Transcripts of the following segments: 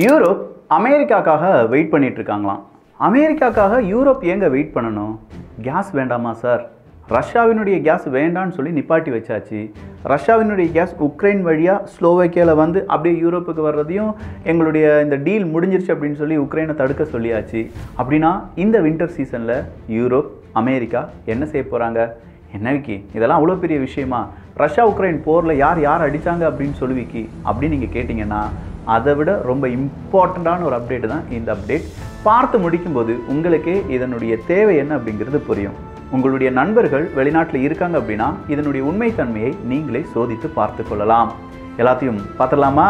Europe அமெரிக்காக்காக wait பண்ணிட்டு இருக்காங்களாம். அமெரிக்காக்காக Europe ஏங்க வெயிட் பண்ணணும்? கேஸ் வேண்டாமா சார்? ரஷ்யாவினுடைய கேஸ் வேண்டான்னு சொல்லி நிப்பாட்டி வச்சாச்சு. ரஷ்யாவினுடைய கேஸ் உக்ரைன் வழியாக ஸ்லோவேக்கியாவில் வந்து அப்படியே யூரோப்புக்கு வர்றதையும் எங்களுடைய இந்த டீல் முடிஞ்சிருச்சு அப்படின்னு சொல்லி உக்ரைனை தடுக்க சொல்லியாச்சு. அப்படின்னா இந்த வின்டர் சீசனில் யூரோப் அமெரிக்கா என்ன செய்ய போகிறாங்க? என்ன விக்கி, இதெல்லாம் அவ்வளோ பெரிய விஷயமா? ரஷ்யா உக்ரைன் போரில் யார் அடித்தாங்க அப்படின்னு சொல்லுவிக்கி அப்படின்னு நீங்கள் கேட்டிங்கன்னா அதை விட ரொம்ப இம்பார்ட்டண்ட்டான ஒரு அப்டேட் தான் இந்த அப்டேட். பார்த்து முடிக்கும்போது உங்களுக்கே இதனுடைய தேவை என்ன அப்படிங்கிறது புரியும். உங்களுடைய நண்பர்கள் வெளிநாட்டில் இருக்காங்க அப்படின்னா இதனுடைய உண்மைத்தன்மையை நீங்களே சோதித்து பார்த்து கொள்ளலாம். எல்லாத்தையும் பார்த்துடலாமா?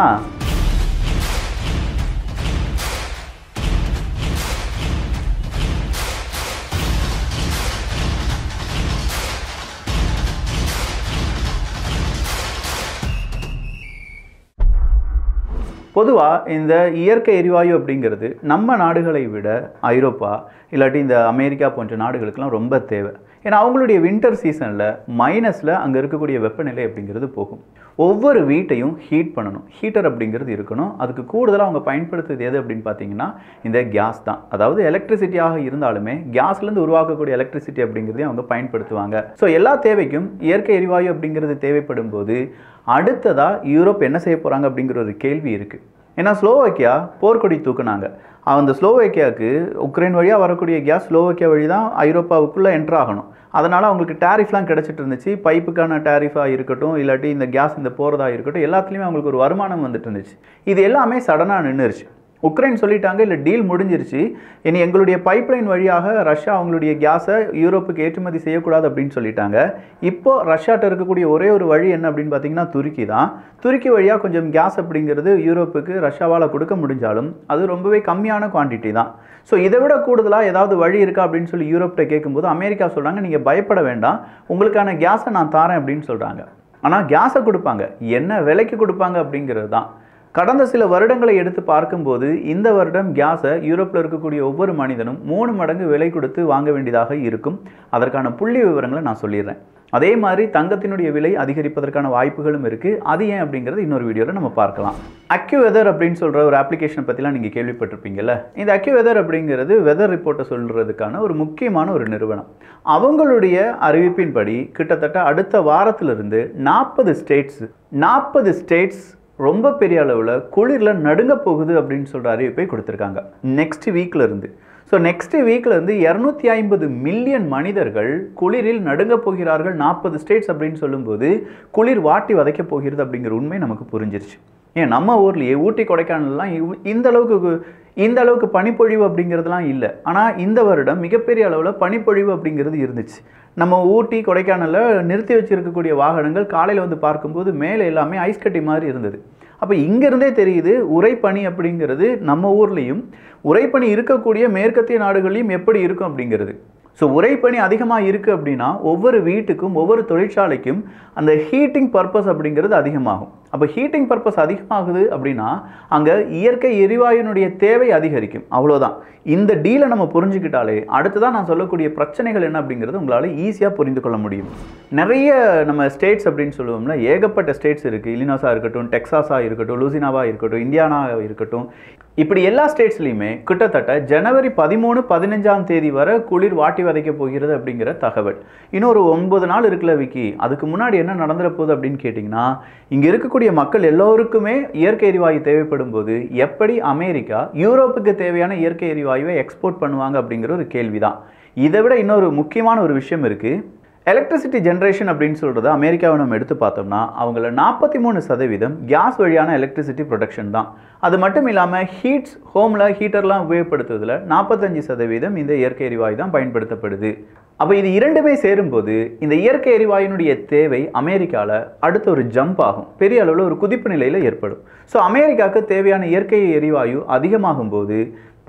பொதுவாக இந்த இயற்கை எரிவாயு அப்படிங்கிறது நம்ம நாடுகளை விட ஐரோப்பா இல்லாட்டி இந்த அமெரிக்கா போன்ற நாடுகளுக்கெல்லாம் ரொம்ப தேவை. ஏன்னா அவங்களுடைய வின்டர் சீசனில் மைனஸில் அங்கே இருக்கக்கூடிய வெப்பநிலை அப்படிங்கிறது போகும். ஒவ்வொரு வீட்டையும் ஹீட் பண்ணணும், ஹீட்டர் அப்படிங்கிறது இருக்கணும். அதுக்கு கூடுதலாக அவங்க பயன்படுத்துறது எது அப்படின்னு பார்த்தீங்கன்னா இந்த கேஸ் தான். அதாவது எலக்ட்ரிசிட்டியாக இருந்தாலுமே கேஸ்லேருந்து உருவாக்கக்கூடிய எலக்ட்ரிசிட்டி அப்படிங்கிறதையும் அவங்க பயன்படுத்துவாங்க. ஸோ எல்லா தேவைக்கும் இயற்கை எரிவாயு அப்படிங்கிறது தேவைப்படும் போது அடுத்ததாக யூரோப் என்ன செய்ய போகிறாங்க அப்படிங்கிற ஒரு கேள்வி இருக்குது. ஏன்னா ஸ்லோவேக்கியா போர்க்கொடி தூக்குனாங்க. அந்த ஸ்லோவேக்கியாவுக்கு உக்ரைன் வழியாக வரக்கூடிய கேஸ் ஸ்லோவேக்கியா வழி தான் ஐரோப்பாவுக்குள்ளே என்ட்ரு ஆகணும். அதனால் அவங்களுக்கு டேரிஃப்லாம் கிடச்சிட்டு இருந்துச்சு. பைப்புக்கான டேரிஃபாக இருக்கட்டும் இல்லாட்டி இந்த கேஸ் இந்த போகிறதா இருக்கட்டும் எல்லாத்துலேயுமே அவங்களுக்கு ஒரு வருமானம் வந்துட்டு இருந்துச்சு. இது எல்லாமே சடனாக நின்றுருச்சு. உக்ரைன் சொல்லிட்டாங்க இல்லை டீல் முடிஞ்சிருச்சு, இனி எங்களுடைய பைப்லைன் வழியாக ரஷ்யா அவங்களுடைய கேஸை யூரோப்புக்கு ஏற்றுமதி செய்யக்கூடாது அப்படின்னு சொல்லிட்டாங்க. இப்போது ரஷ்யாட்ட இருக்கக்கூடிய ஒரே ஒரு வழி என்ன அப்படின்னு பார்த்தீங்கன்னா துருக்கி தான். துருக்கி வழியாக கொஞ்சம் கேஸ் அப்படிங்கிறது யூரோப்புக்கு ரஷ்யாவால் கொடுக்க முடிஞ்சாலும் அது ரொம்பவே கம்மியான குவான்டிட்டி தான். ஸோ இதை விட கூடுதலாக ஏதாவது வழி இருக்கா அப்படின்னு சொல்லி யூரோப்கிட்ட கேட்கும்போது அமெரிக்கா சொல்கிறாங்க, நீங்கள் பயப்பட வேண்டாம், உங்களுக்கான கேஸை நான் தாரேன் அப்படின்னு சொல்கிறாங்க. ஆனால் கேஸை கொடுப்பாங்க, என்ன விலைக்கு கொடுப்பாங்க அப்படிங்கிறது தான். கடந்த சில வருடங்களை எடுத்து பார்க்கும்போது இந்த வருடம் கேஸை யூரோப்பில் இருக்கக்கூடிய ஒவ்வொரு மனிதனும் 3 மடங்கு விலை கொடுத்து வாங்க வேண்டியதாக இருக்கும். அதற்கான புள்ளி விவரங்களை நான் சொல்லிடுறேன். அதே மாதிரி தங்கத்தினுடைய விலை அதிகரிப்பதற்கான வாய்ப்புகளும் இருக்குது. அது ஏன் அப்படிங்கிறது இன்னொரு வீடியோவில் நம்ம பார்க்கலாம். அக்யூவெதர் அப்படின்னு சொல்கிற ஒரு அப்ளிகேஷனை பற்றிலாம் நீங்கள் கேள்விப்பட்டிருப்பீங்கல்ல. இந்த அக்யூவெதர் அப்படிங்கிறது வெதர் ரிப்போர்ட்டை சொல்கிறதுக்கான ஒரு முக்கியமான ஒரு நிறுவனம். அவங்களுடைய அறிவிப்பின்படி கிட்டத்தட்ட அடுத்த வாரத்திலிருந்து 40 ஸ்டேட்ஸ் ரொம்ப பெரிய அளவில் குளிரில் நடுங்க போகுது அப்படின்னு சொல்கிற அறிவிப்பை கொடுத்துருக்காங்க நெக்ஸ்ட் வீக்கில் இருந்து. ஸோ நெக்ஸ்ட் வீக்கில் இருந்து 250 மில்லியன் மனிதர்கள் குளிரில் நடுங்க போகிறார்கள் 40 ஸ்டேட்ஸ் அப்படின்னு சொல்லும்போது குளிர் வாட்டி வதைக்க போகிறது அப்படிங்கிற உண்மை நமக்கு புரிஞ்சிருச்சு. ஏன் நம்ம ஊர்லேயே ஊட்டி கொடைக்கானல்லாம் இந்த அளவுக்கு பனிப்பொழிவு அப்படிங்கிறதுலாம் இல்லை. ஆனால் இந்த வருடம் மிகப்பெரிய அளவில் பனிப்பொழிவு அப்படிங்கிறது இருந்துச்சு. நம்ம ஊட்டி கொடைக்கானலில் நிறுத்தி வச்சுருக்கக்கூடிய வாகனங்கள் காலையில் வந்து பார்க்கும்போது மேலே எல்லாமே ஐஸ் கட்டி மாதிரி இருந்தது. அப்போ இங்கேருந்தே தெரியுது உறைபனி அப்படிங்கிறது நம்ம ஊர்லேயும் உறைபனி இருக்கக்கூடிய மேற்கத்திய நாடுகளையும் எப்படி இருக்கும் அப்படிங்கிறது. ஸோ உறைபனி அதிகமாக இருக்குது அப்படின்னா ஒவ்வொரு வீட்டுக்கும் ஒவ்வொரு தொழிற்சாலைக்கும் அந்த ஹீட்டிங் பர்பஸ் அப்படிங்கிறது அதிகமாகும். அப்போ ஹீட்டிங் பர்பஸ் அதிகமாகுது அப்படின்னா அங்கே இயற்கை எரிவாயுனுடைய தேவை அதிகரிக்கும். அவ்வளோதான். இந்த டீலை நம்ம புரிஞ்சுக்கிட்டாலே அடுத்ததான் நான் சொல்லக்கூடிய பிரச்சனைகள் என்ன அப்படிங்கிறது உங்களால் ஈஸியாக புரிந்து கொள்ள முடியும். நிறைய நம்ம ஸ்டேட்ஸ் அப்படின்னு சொல்லுவோம்ல, ஏகப்பட்ட ஸ்டேட்ஸ் இருக்குது. இல்லினாஸாக இருக்கட்டும், டெக்சாஸாக இருக்கட்டும், லூசினாவாக இருக்கட்டும், இந்தியானாவாக இருக்கட்டும், இப்படி எல்லா ஸ்டேட்ஸ்லையுமே கிட்டத்தட்ட ஜனவரி 13-15ஆம் தேதி வரை குளிர் வாட்டி வதைக்க போகிறது அப்படிங்கிற தகவல். இன்னொரு 9 நாள் இருக்குல்ல விக்கி, அதுக்கு முன்னாடி என்ன நடந்துட போகுது அப்படின்னு கேட்டிங்கன்னா இங்கே இருக்கக்கூடிய மக்கள் எல்லோருக்குமே இயற்கை எரிவாயு தேவைப்படும் போது எப்படி அமெரிக்கா யூரோப்புக்கு தேவையான இயற்கை எரிவாயுவை எக்ஸ்போர்ட் பண்ணுவாங்க அப்படிங்கிற ஒரு கேள்வி தான். இதை விட இன்னொரு முக்கியமான ஒரு விஷயம் இருக்குது. எலக்ட்ரிசிட்டி ஜென்ரேஷன் அப்படின்னு சொல்கிறது அமெரிக்காவை நம்ம எடுத்து பார்த்தோம்னா அவங்கள 43% கேஸ் வழியான எலக்ட்ரிசிட்டி ப்ரொடக்ஷன் தான். அது மட்டும் இல்லாமல் ஹோமில் ஹீட்டர்லாம் உபயோகப்படுத்துவதில் 45% இந்த இயற்கை எரிவாயு தான் பயன்படுத்தப்படுது. அப்போ இது இரண்டுமே சேரும்போது இந்த இயற்கை எரிவாயுனுடைய தேவை அமெரிக்காவில் அடுத்த ஒரு ஜம்ப் ஆகும், பெரிய அளவில் ஒரு குதிப்பு நிலையில் ஏற்படும். ஸோ அமெரிக்காவுக்கு தேவையான இயற்கை எரிவாயு அதிகமாகும் போது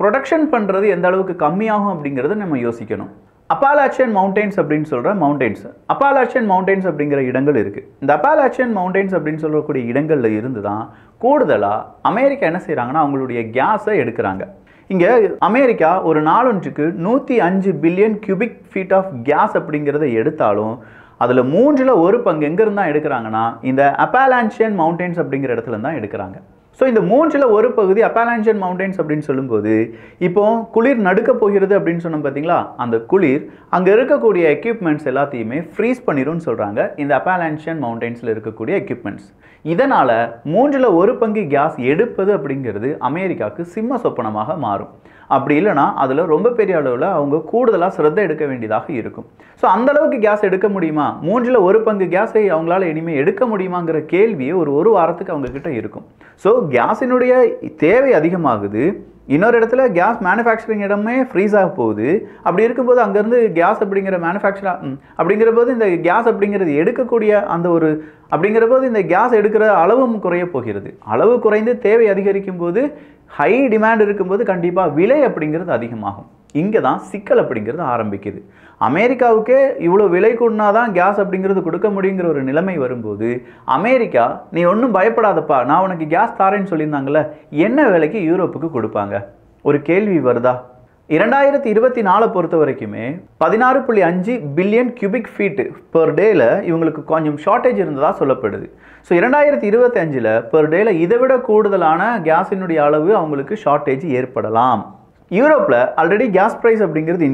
ப்ரொடக்ஷன் பண்ணுறது எந்த அளவுக்கு கம்மியாகும் அப்படிங்கிறத நம்ம யோசிக்கணும். அப்பாலாச்சியன் மவுண்டெயின்ஸ் அப்படின்னு சொல்கிற அப்பாலாச்சியன் மவுண்டெயின்ஸ் அப்படிங்கிற இடங்கள் இருக்குது. இந்த அப்பாலாச்சியன் மவுண்டெயின்ஸ் அப்படின்னு சொல்லக்கூடிய இடங்களில் இருந்து தான் கூடுதலாக அமெரிக்கா என்ன செய்கிறாங்கன்னா அவங்களுடைய கேஸை எடுக்கிறாங்க. இங்கே அமெரிக்கா ஒரு நாளொன்றுக்கு 105 billion cubic feet of gas அப்படிங்கிறத எடுத்தாலும் அதில் 1/3 எங்கேருந்து தான் எடுக்கிறாங்கன்னா இந்த அப்பாலாச்சியன் மவுண்டெயின்ஸ் அப்படிங்கிற இடத்துல தான் எடுக்கிறாங்க. ஸோ இந்த மூன்றில் ஒரு பகுதி அப்பாலான்சியன் மவுண்டன்ஸ் அப்படின்னு சொல்லும்போது இப்போ குளிர் நடுக்க போகிறது அப்படின்னு சொன்னோம் பார்த்தீங்களா, அந்த குளிர் அங்கே இருக்கக்கூடிய எக்யூப்மெண்ட்ஸ் எல்லாத்தையுமே ஃப்ரீஸ் பண்ணிடும்னு சொல்கிறாங்க இந்த அப்பாலான்சியன் மவுண்டன்ஸில் இருக்கக்கூடிய எக்யூப்மெண்ட்ஸ். இதனால் மூன்றில் ஒரு பங்கு கேஸ் எடுப்பது அப்படிங்கிறது அமெரிக்காவுக்கு சிம்ம சொப்பனமாக மாறும். அப்படி இல்லைனா அதில் ரொம்ப பெரிய அளவில் அவங்க கூடுதலாக சிரத்தை எடுக்க வேண்டியதாக இருக்கும். ஸோ அந்தளவுக்கு கேஸ் எடுக்க முடியுமா, மூன்றில் ஒரு பங்கு கேஸை அவங்களால இனிமேல் எடுக்க முடியுமாங்கிற கேள்வியே ஒரு வாரத்துக்கு அவங்கக்கிட்ட இருக்கும். ஸோ கேஸினுடைய தேவை அதிகமாகுது, இன்னொரு இடத்துல கேஸ் மேனுஃபேக்சரிங் இடமே ஃப்ரீஸ் ஆக போகுது. அப்படி இருக்கும்போது அங்கேருந்து கேஸ் அப்படிங்கிற அப்படிங்கிற போது இந்த கேஸ் அப்படிங்கிறது எடுக்கக்கூடிய அந்த ஒரு அப்படிங்கிற போது இந்த கேஸ் எடுக்கிற அளவும் குறைய போகிறது. அளவு குறைந்து தேவை அதிகரிக்கும் போது ஹை டிமாண்ட் இருக்கும்போது கண்டிப்பாக விலை அப்படிங்கிறது அதிகமாகும். இங்கே தான் சிக்கல் அப்படிங்கிறது ஆரம்பிக்குது. அமெரிக்காவுக்கே இவ்வளோ விலை கூடனா தான் கேஸ் அப்படிங்கிறது கொடுக்க முடியுங்கிற ஒரு நிலைமை வரும்போது அமெரிக்கா நீ ஒன்றும் பயப்படாதப்பா நான் உனக்கு கேஸ் தாரேன்னு சொல்லியிருந்தாங்கல்ல, என்ன விலைக்கு யூரோப்புக்கு கொடுப்பாங்க? ஒரு கேள்வி வருதா? 2024 பொறுத்த வரைக்குமே 16.5 பில்லியன் கியூபிக் ஃபீட் பெர் டேல இவங்களுக்கு கொஞ்சம் ஷார்ட்டேஜ் இருந்ததாக சொல்லப்படுது. ஸோ 2025 பெர் டேல இதை விட கூடுதலான கேஸினுடைய அளவு அவங்களுக்கு ஷார்ட்டேஜ் ஏற்படலாம். யூரோப்பில் ஆல்ரெடி கேஸ் ப்ரைஸ் அப்படிங்கிறது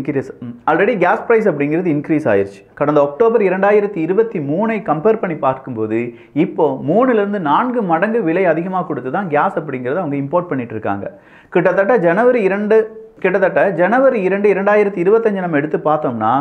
இன்க்ரீஸ் ஆயிடுச்சு. கடந்த அக்டோபர் 2023 கம்பேர் பண்ணி பார்க்கும்போது இப்போ 3லிருந்து 4 மடங்கு விலை அதிகமாக கொடுத்து தான் கேஸ் அப்படிங்கிறத அவங்க இம்போர்ட் பண்ணிட்டு இருக்காங்க. கிட்டத்தட்ட ஜனவரி 2, 2025 நம்ம எடுத்து பார்த்தோம்னா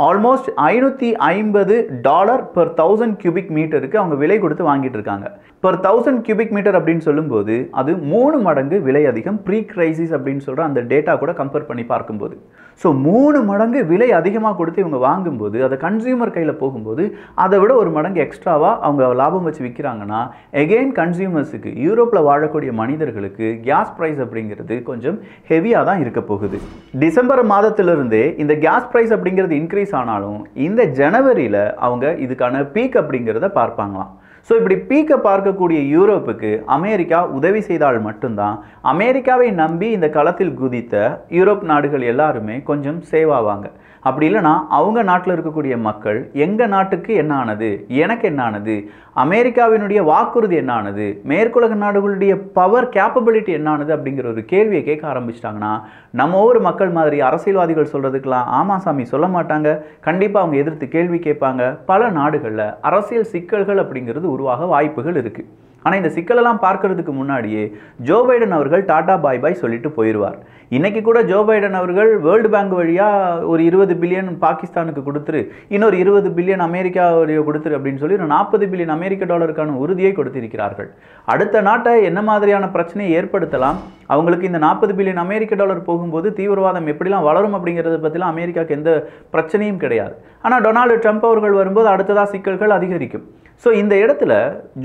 ஆல்மோஸ்ட் $550 பெர் 1000 கியூபிக் மீட்டருக்கு அவங்க விலை கொடுத்து வாங்கிட்டு இருக்காங்க. பெர் 1000 கியூபிக் மீட்டர் அப்படின்னு சொல்லும்போது அது 3 மடங்கு விலை அதிகம். ப்ரீ கிரைசிஸ் அப்படின்னு சொல்கிற அந்த டேட்டா கூட கம்பேர் பண்ணி பார்க்கும்போது ஸோ 3 மடங்கு விலை அதிகமாக கொடுத்து இவங்க வாங்கும்போது அதை கன்சியூமர் கையில் போகும்போது அதை விட 1 மடங்கு எக்ஸ்ட்ராவாக அவங்க லாபம் வச்சு விற்கிறாங்கன்னா எகெயின் கன்சியூமர்ஸுக்கு யூரோப்பில் வாழக்கூடிய மனிதர்களுக்கு கேஸ் ப்ரைஸ் அப்படிங்கிறது கொஞ்சம் ஹெவியாக தான் இருக்க போகுது. டிசம்பர் மாதத்திலிருந்தே இந்த கேஸ் ப்ரைஸ் அப்படிங்கிறது இன்க்ரீஸ் ஆனாலும் இந்த ஜனவரியில் அவங்க இதுக்கான பீக் அப்படிங்கிறத பார்ப்பாங்களாம். ஸோ இப்படி பீக்கை பார்க்கக்கூடிய யூரோப்புக்கு அமெரிக்கா உதவி செய்தால் மட்டும்தான் அமெரிக்காவை நம்பி இந்த களத்தில் குதித்த யூரோப் நாடுகள் எல்லாருமே கொஞ்சம் சேவ் ஆவாங்க. அப்படி இல்லைனா அவங்க நாட்டில் இருக்கக்கூடிய மக்கள் எங்கள் நாட்டுக்கு என்ன ஆனது, எனக்கு என்ன ஆனது, அமெரிக்காவினுடைய வாக்குறுதி என்ன ஆனது, மேற்குலக நாடுகளுடைய பவர் கேப்பபிலிட்டி என்ன ஆனது அப்படிங்கிற ஒரு கேள்வியை கேட்க ஆரம்பிச்சிட்டாங்கன்னா நம்ம ஒவ்வொரு மக்கள் மாதிரி அரசியல்வாதிகள் சொல்கிறதுக்கெலாம் ஆமா சாமி சொல்ல மாட்டாங்க. கண்டிப்பாக அவங்க எதிர்த்து கேள்வி கேட்பாங்க. பல நாடுகளில் அரசியல் சிக்கல்கள் அப்படிங்கிறது உருவாக வாய்ப்புகள் இருக்குது. ஆனால் இந்த சிக்கலெல்லாம் பார்க்கறதுக்கு முன்னாடியே ஜோ பைடன் அவர்கள் டாடா பாய் பாய் சொல்லிட்டு போயிடுவார். இன்றைக்கி கூட ஜோ பைடன் அவர்கள் வேர்ல்டு பேங்க் வழியாக ஒரு 20 பில்லியன் பாகிஸ்தானுக்கு கொடுத்துரு, இன்னொரு 20 பில்லியன் அமெரிக்கா கொடுத்துரு அப்படின்னு சொல்லி ஒரு 40 பில்லியன் அமெரிக்க டாலருக்கான உறுதியை கொடுத்திருக்கிறார்கள். அடுத்த நாட்டை என்ன மாதிரியான பிரச்சனையை ஏற்படுத்தலாம், அவங்களுக்கு இந்த 40 பில்லியன் அமெரிக்க டாலர் போகும்போது தீவிரவாதம் எப்படிலாம் வளரும் அப்படிங்கிறத பற்றிலாம் அமெரிக்காவுக்கு எந்த பிரச்சனையும் கிடையாது. ஆனால் டொனால்டு ட்ரம்ப் அவர்கள் வரும்போது அடுத்ததாக சிக்கல்கள் அதிகரிக்கும். ஸோ இந்த இடத்துல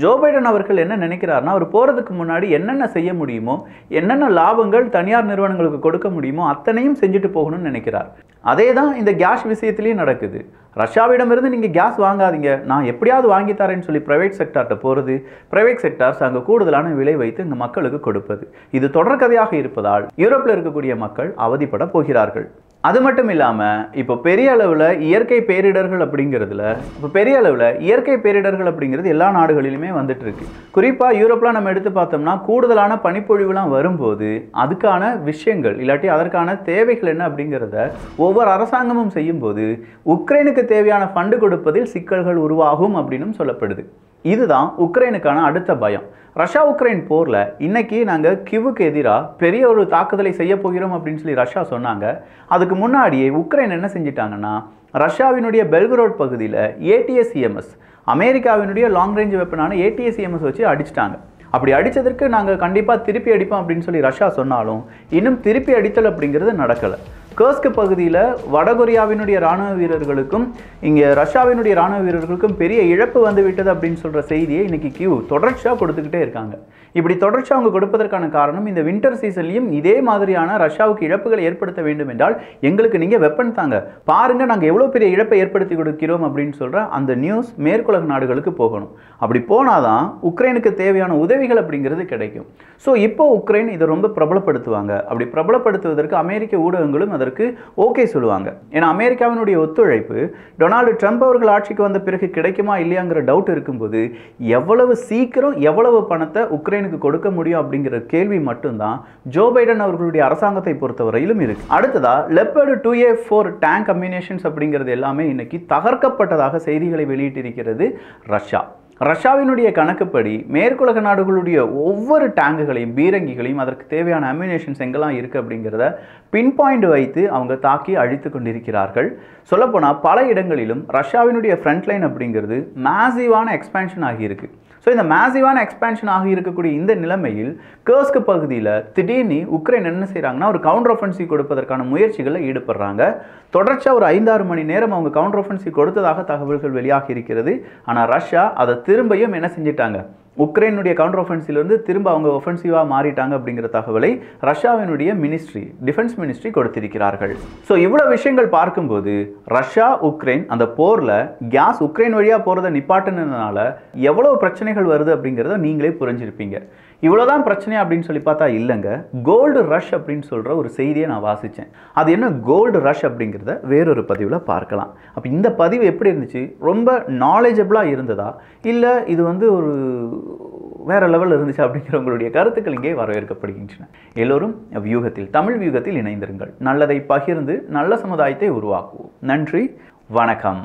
ஜோ பைடன் அவர்கள் என்ன நினைக்கிறாருன்னா, அவர் போகிறதுக்கு முன்னாடி என்னென்ன செய்ய முடியுமோ, என்னென்ன லாபங்கள் தனியார் நிறுவனங்களுக்கு கொடுக்க முடியுமோ அத்தனையும் செஞ்சுட்டு போகணும்னு நினைக்கிறார். அதே தான் இந்த கேஸ் விஷயத்துலேயும் நடக்குது. ரஷ்யாவிடமிருந்து நீங்கள் கேஸ் வாங்காதீங்க, நான் எப்படியாவது வாங்கி தரேன்னு சொல்லி ப்ரைவேட் செக்டார்கிட்ட போகிறது, ப்ரைவேட் செக்டார்ஸ் அங்கே கூடுதலான விலை வைத்து இங்கே மக்களுக்கு கொடுப்பது, இது தொடர்கதையாக இருப்பதால் யூரோப்பில் இருக்கக்கூடிய மக்கள் அவதிப்பட போகிறார்கள். அது மட்டும் இல்லாமல் இப்போ பெரிய அளவில் இயற்கை பேரிடர்கள் அப்படிங்கிறது எல்லா நாடுகளிலுமே வந்துட்டு இருக்கு. குறிப்பாக யூரோப்லாம் நம்ம எடுத்து பார்த்தோம்னா கூடுதலான பனிப்பொழிவுலாம் வரும்போது அதுக்கான விஷயங்கள் இல்லாட்டி அதற்கான தேவைகள் என்ன அப்படிங்கிறத ஒவ்வொரு அரசாங்கமும் செய்யும்போது உக்ரைனுக்கு தேவையான ஃபண்டு கொடுப்பதில் சிக்கல்கள் உருவாகும் அப்படின்னு சொல்லப்படுது. இதுதான் உக்ரைனுக்கான அடுத்த பயம். ரஷ்யா உக்ரைன் போரில் இன்னைக்கு நாங்கள் கிவுக்கு எதிராக பெரிய ஒரு தாக்குதலை செய்ய போகிறோம் அப்படின்னு சொல்லி ரஷ்யா சொன்னாங்க. அதுக்கு முன்னாடியே உக்ரைன் என்ன செஞ்சிட்டாங்கன்னா ரஷ்யாவினுடைய பெல்கரோட் பகுதியில் ATACMS அமெரிக்காவினுடைய லாங் ரேஞ்ச் வெப்பனான ATACMS வச்சு அடிச்சிட்டாங்க. அப்படி அடித்ததற்கு நாங்கள் கண்டிப்பாக திருப்பி அடிப்போம் அப்படின்னு சொல்லி ரஷ்யா சொன்னாலும் இன்னும் திருப்பி அடித்தல் அப்படிங்கிறது நடக்கலை. கர்ஸ்க் பகுதியில் வடகொரியாவினுடைய இராணுவ வீரர்களுக்கும் இங்கே ரஷ்யாவினுடைய இராணுவ வீரர்களுக்கும் பெரிய இழப்பு வந்துவிட்டது அப்படின்னு சொல்கிற செய்தியை இன்றைக்கி கியூ தொடர்ச்சியாக கொடுத்துக்கிட்டே இருக்காங்க. இப்படி தொடர்ச்சியாக அவங்க கொடுப்பதற்கான காரணம் இந்த வின்டர் சீசன்லையும் இதே மாதிரியான ரஷ்யாவுக்கு இழப்புகளை ஏற்படுத்த வேண்டும் என்றால் எங்களுக்கு நீங்கள் வெப்பன் தாங்க, பாருங்கள் நாங்கள் எவ்வளோ பெரிய இழப்பை ஏற்படுத்தி கொடுக்கிறோம் அப்படின்னு சொல்கிற அந்த நியூஸ் மேற்குலக நாடுகளுக்கு போகணும். அப்படி போனால் தான் உக்ரைனுக்கு தேவையான உதவிகள் அப்படிங்கிறது கிடைக்கும். ஸோ இப்போ உக்ரைன் இதை ரொம்ப பிரபலப்படுத்துவாங்க. அப்படி பிரபலப்படுத்துவதற்கு அமெரிக்க ஊடகங்களும் அதை அதற்கு ஓகே சொல்லுவாங்க. ஏன்னா அமெரிக்காவினுடைய ஒத்துழைப்பு டொனால்டு ட்ரம்ப் அவர்கள் ஆட்சிக்கு வந்த பிறகு கிடைக்குமா இல்லையாங்கிற டவுட் இருக்கும்போது எவ்வளவு சீக்கிரம் எவ்வளவு பணத்தை உக்ரைனுக்கு கொடுக்க முடியும் அப்படிங்கிற கேள்வி மட்டும்தான் ஜோ பைடன் அவர்களுடைய அரசாங்கத்தை பொறுத்தவரையிலும் இருக்கு. அடுத்ததா லெப்பர்டு 2A4 டேங்க் அம்யூனேஷன்ஸ் அப்படிங்கிறது எல்லாமே இன்னைக்கு தகர்க்கப்பட்டதாக செய்திகளை வெளியிட்டிருக்கிறது ரஷ்யா. ரஷ்யாவினுடைய கணக்குப்படி மேற்குலக நாடுகளுடைய ஒவ்வொரு டேங்குகளையும் பீரங்கிகளையும் அதற்கு தேவையான அம்யூனேஷன்ஸ் எங்கெல்லாம் இருக்குது அப்படிங்கிறத பின் பாயிண்ட் வைத்து அவங்க தாக்கி அழித்து கொண்டிருக்கிறார்கள். சொல்லப்போனால் பல இடங்களிலும் ரஷ்யாவினுடைய ஃப்ரண்ட் லைன் அப்படிங்கிறது மேசிவான எக்ஸ்பேன்ஷன் ஆகியிருக்கு. ஸோ இந்த மேசிவான எக்ஸ்பேன்ஷன் ஆகி இருக்கக்கூடிய இந்த நிலைமையில் கர்ஸ்க் பகுதியில் திடீர்னு உக்ரைன் என்ன செய்கிறாங்கன்னா ஒரு கவுண்டர் ஒஃபென்சிவ் கொடுப்பதற்கான முயற்சிகளில் ஈடுபடுறாங்க. தொடர்ச்சியாக ஒரு 5-6 மணி நேரம் அவங்க கவுண்டர் ஒஃபென்சிவ் கொடுத்ததாக தகவல்கள் வெளியாகி இருக்கிறது. ஆனால் ரஷ்யா அதை திரும்பியும் என்ன செஞ்சிட்டாங்க, உக்ரைனுடைய கவுண்டர் ஒஃபென்சிவ்லேருந்து திரும்ப அவங்க ஒஃபென்சிவாக மாறிட்டாங்க அப்படிங்கிற தகவலை ரஷ்யாவினுடைய டிஃபென்ஸ் மினிஸ்ட்ரி கொடுத்திருக்கிறார்கள். ஸோ இவ்வளோ விஷயங்கள் பார்க்கும்போது ரஷ்யா உக்ரைன் அந்த போரில் கேஸ் உக்ரைன் வழியாக போகிறத நிப்பாட்டினதுனால எவ்வளோ பிரச்சனைகள் வருது அப்படிங்கிறத நீங்களே புரிஞ்சிருப்பீங்க. இவ்வளோதான் பிரச்சனை அப்படின்னு சொல்லி பார்த்தா இல்லைங்க, கோல்டு ரஷ் அப்படின்னு சொல்கிற ஒரு செய்தியை நான் வாசித்தேன். அது என்ன கோல்டு ரஷ் அப்படிங்கிறத வேறொரு பதிவில் பார்க்கலாம். அப்போ இந்த பதிவு எப்படி இருந்துச்சு, ரொம்ப நாலேஜபிளாக இருந்ததா இல்லை இது வந்து ஒரு வேற லெவலில் இருந்துச்சு அப்படிங்கிற உங்களுடைய கருத்துக்கள் இங்கே வரவேற்கப்படுகின்றன. எல்லோரும் வியூகத்தில் தமிழ் வியூகத்தில் இணைந்திருங்கள். நல்லதை பகிர்ந்து நல்ல சமுதாயத்தை உருவாக்குவோம். நன்றி, வணக்கம்.